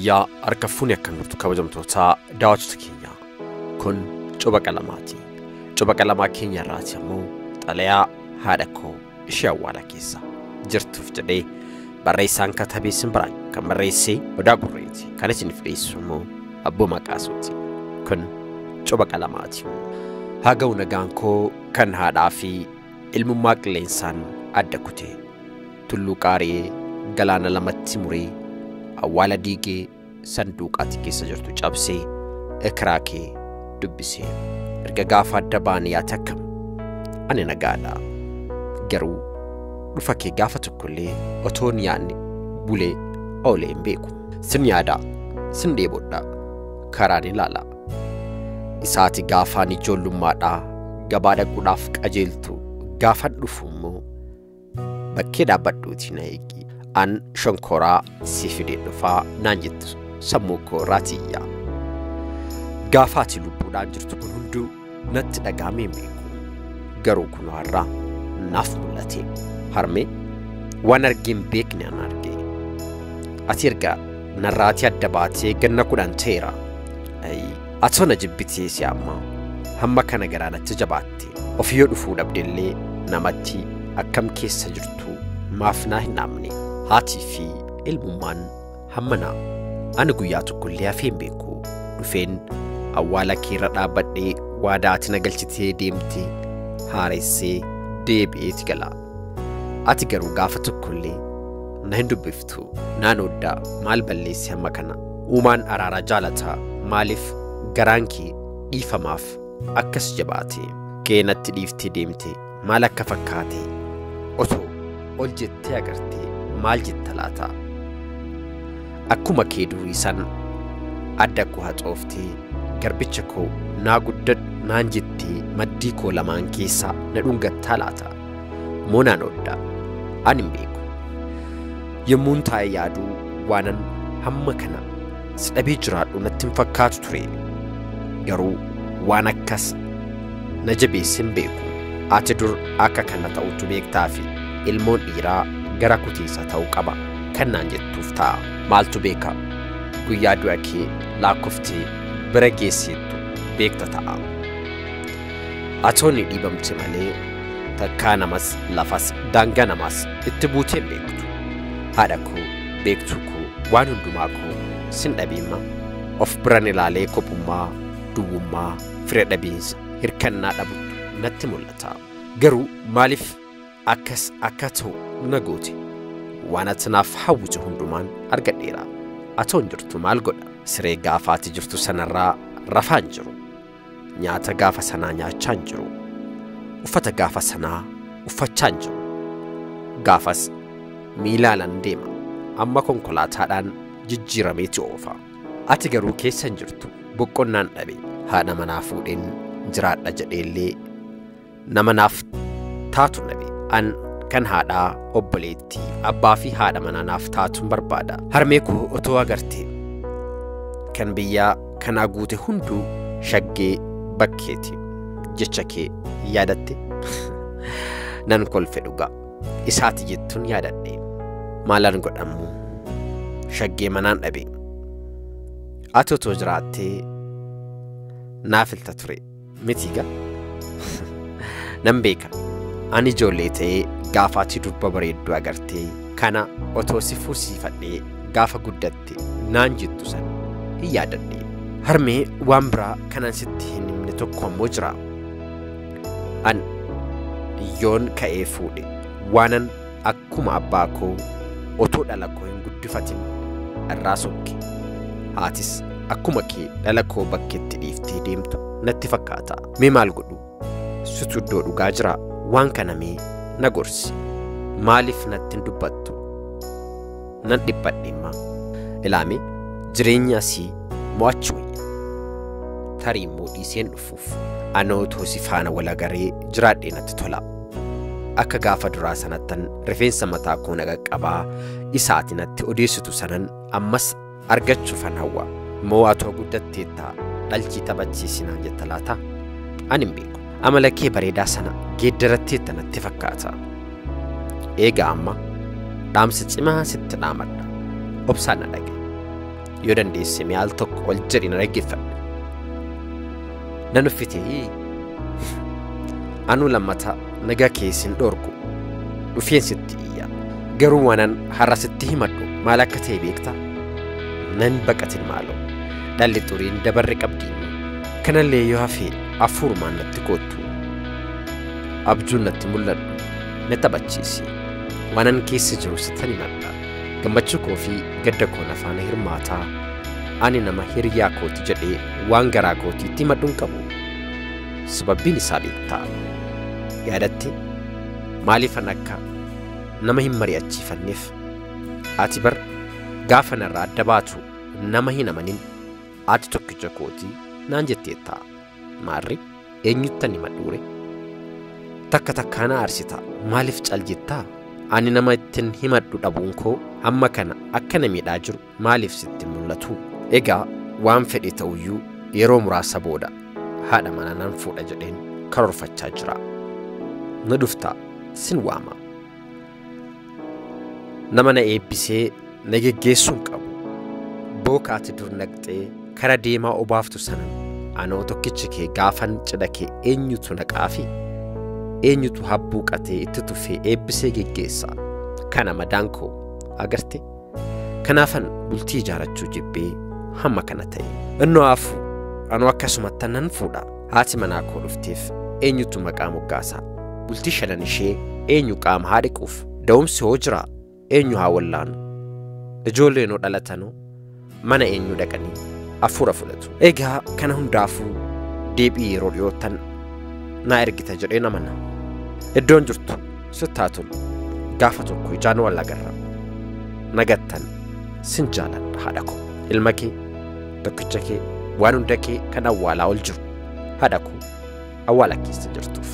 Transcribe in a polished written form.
Fayyaa harka fuunee akka murtu kabajamtootaa daawwattoota keenya kun coba qalamaati. Coba qalamaa keenya irraati ammoo xalayaa haadha koo ishee awwaala keessa jirtuuf jedhee barreessaan katabee simbiraan kan barreessee odaa gurreeti kan isiniif dhiyeessu immoo Abboo Maqaasuuti. Kun coba qalamaati. Haga'u nagaan koo kan haadhaa fi ilmummaa qilleensaan adda kutee tulluu qaaree galaana lamatti muree awwaala diigee sanduuqaatti keessa jirtu cabsee ekraakee dubbisee erga gaafa adda baanii yaa takkam ani nagaadha garuu dhufa kee gaafa tokkollee otoon yaanni bulee oolee hin beeku sin yaada sin dheebodha karaan ilaala isaati gaafaan ijoollummaadhaa gabaa dhaquudhaaf qajeeltu gaafan dhufu immoo bakkee dhaabbadhuutii na eegi an shonkoraa si fidee dhufaa naan jettu sammuu koo raatiyyaa gaafaati lubbuudhaan jirtu kun hunduu natti dhagaamee beeku garuu kun har'a naaf mul'ate harmee waan argeen beekne an arge ati erga narraatii adda baatee ganna 10 ta'eera atona jibbitee si amma hamma kana garaanatti jabaatte ofiyyoo dhufuu dhabdellee namatti akkam keessa jirtu maaf naa hin amne haatii fi ilmummaan hammanaa ani guyyaa tokkollee hafeen beeku dhufeen awwaala keerra dhaabbadhee waadaati nagalchitee deemtee haaressee deebi'eeti gala ati garuu gaafa tokkollee na hin dubbiftu naan oddaa maal balleessi hamma kana uumaan araara jaalataa maaliif garaan kee dhiifamaaf akkas jabaate keenatti dhiiftee deemte maal akka fakkaate otoo ol jettee agartee maal jetta laata akkuma kee durii san adda koo haxooftee garbicha koo naa guddadhu naan jettee maddii koo lamaan keessaa na dhungattaa laata moo naan oddaa ani hin beeku yommuun taa'ee yaaduu waanan hamma kana si dhabee jiraadhu natti hin fakkaatu ture garuu waan akkas na jabeesse hin beeku ati dur akka kana ta'utu beektaa fi ilmoon dhiiraa gara kutiisa ta'uu qaba kannaan jettuuf ta'a maaltu beeka guyyaa du'a kee laakkoftee bira geesseettu beekta ta'a atoonni dhiibamte malee takkaa namas lafas daangaa namas itti buutee beektu haadha koo beektu koo waan hundumaa koo sin dhabeemma of biran ilaalee kophummaa duwwummaa fira dhabiinsa hirkannaa dhabuttu natti mul'ata garuu maaliif akkas akka ta'u na goote waan atanaaf hawwite hundumaan argadheera atoon jirtu maal godha siree gaafaati jirtu sanarraa rafaan jiru nyaata gaafa sanaa nyaachaan jiru uffata gaafa sanaa uffachaan jiru gaafas miilaalan deema amma konkolaataadhaan jijjiirameeti oofa ati garuu keessan jirtu boqqonnaan dhabe haadha manaa fuudheen jiraadha jedheellee nama naaf taatu dhabe an kan haadhaa obboleetti abbaa fi haadha manaa naaf taatuun barbaada harmee koo otoo agartee kan biyyaa kanaa guute hunduu shaggee bakkeeti jecha kee yaadatte nan kolfe dhugaa isaati jettuun yaadadhe maalan godhamu shaggee manaan dhabe ati otoo jiraattee naaf ilta ture mitiiga nan beeka ani ijoollee ta'ee gaafaati durba bareedduu agartee kana otoo si fursiifadhee gaafa guddatte naan jettu san hin yaadadhe harmee waan biraa kanan sitti hin himne tokko ammoo jira an yoon ka'ee fuudhe waanan akkuma abbaa koo otoo dhala koo hin guddifatin irraa sokke haatis akkuma kee dhala koo bakkeetti dhiiftee deemtu natti fakkaata mee maal godhu situ iddoo dhugaa jira waan kana mee na gorsi maaliif natti hin dubbattu nan dhibbadhimma ilaame jireenya asii mo'achuu wayya tarii immoo dhiiseen dhufuuf anootoo si faana walagaree jiraadhee natti tola akka gaafa duraa sanattan rifeensa mataa koo naqaqqabaa isaati natti odeessitu sanan ammas argachuufan hawwa moo atoo guddatteettaa dhalchii taphachiisinaan jetta laata ani hin beeku amala kee bareedaa sana geeddaratteetta natti fakkaata eegaa amma dhaamsa cimaa sitti dhaamadha obsaan na dhage yoo dandeesse mi'aal tokko ol jedhi na dhaggeeffadhu. Nan uffitee anu lammata nagaa keessin dhorku dhufeen sitti iyya. Garuu waanan har'a sitti himadhu maal akka ta'e beektaa? Nan baqatin maaloo dhalli xuriin dabarre qabdiin kanallee yoo hafe hafuurumaan natti koottu abjuun natti mul'adhu na taphachiisi. Waanan keessa jiru sittan himadha. Gammachuu koo fi gadda koo nafaana hirmaataa ani nama hiriyaa kooti jedhee waan garaa kootiitti himadhuun qabu. Sababbiin isaa beektaa? Yaadatti maaliifan akka nama hin mari'achiifanneef ati bar gaafa narraa adda baatu nama hin amanin ati tokkicha kootii naan jetteetta. Maarri eenyuttan himadhuure? Takka takkaana aarsita maaliif cal jettaa? Ani nama ittiin himadhu dhabuun koo amma kana akka namiidhaa jiru maaliif sitti mul'atu? Egaa waan fedhe ta'uyyuu yeroo muraasa booda haadha mana nan fuudha jedheen karoorfachaa jira. Na dhuftaa sin waama. Nama na eebbisee na geggeessuun qabu. Bookaati dur naqxee kara deemaa obaaftu sana anoo tokkichi kee gaafan cidha kee eenyutu naqaafi? Eenyutu habbuu qatee itti tufee eebbisee geggeessa? Kana madaan koo agarte? Kanaafan bultii ijaarachuu jibbee hamma kana ta'e. Innoo hafu anoo akkasumatti nan fuudha. Haati manaa koo dhufteef eenyutu maqaa moggaasaa? Bultii shanan ishee eenyu qaama haa dhiquuf? Da'umsi hoo jira eenyu haa wallaanu? Ijoolleen hoo dhalatanoo mana eenyu dhaqanii hafuura fudhatu? Egaa kana hundaafuu deebii yeroo dhiyootan naa ergita jedhee namana. Iddoon jirtu sittaa tolu gaafa tokko ijaan wal agarra. Nagattan sin jaaladha haadha koo. Ilma kee tokkicha kee waan hunda kee kan awwaalaa ol jiru haadha koo awwaala keessa jirtuuf.